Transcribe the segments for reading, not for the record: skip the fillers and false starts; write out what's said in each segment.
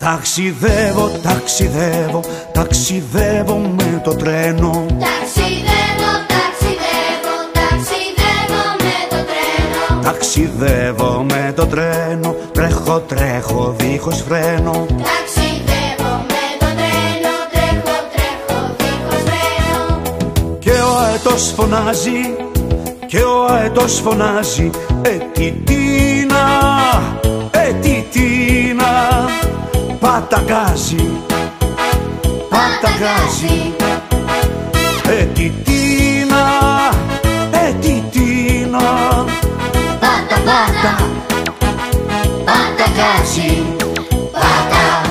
Ταξιδεύω, ταξιδεύω, ταξιδεύω με το τρένο. Ταξιδεύω, ταξιδεύω, ταξιδεύω με το τρένο. Ταξιδεύω με το τρένο, τρέχω, τρέχω δίχως φρένο. Ταξιδεύω με το τρένο, τρέχω, τρέχω δίχως φρένο. Και ο αετός φωνάζει, και ο αετός φωνάζει, Τιτίνα, Τιτίνα, πάτα γκάζι, πάτα γκάζι. Τιτίνα, Τιτίνα, Πάτα, πάτα, πάτα γκάζι, πάτα.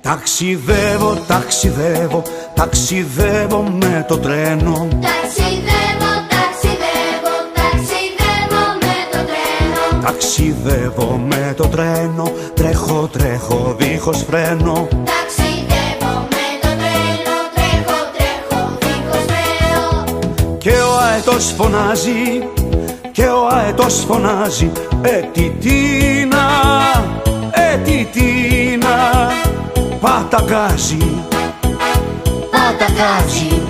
Ταξιδεύω, ταξιδεύω, ταξιδεύω με το τρένο. Ταξιδεύω, ταξιδεύω, ταξιδεύω με το τρένο. Ταξιδεύω με το τρένο, τρέχω, τρέχω δίχως φρένο. Ταξιδεύω με το τρένο, τρέχω, τρέχω δίχως φρένο. Και ο αετός φωνάζει, και ο αετός φωνάζει, Τιτίνα, Τιτίνα, πάτα γκάζι, Πάτα γκάζι,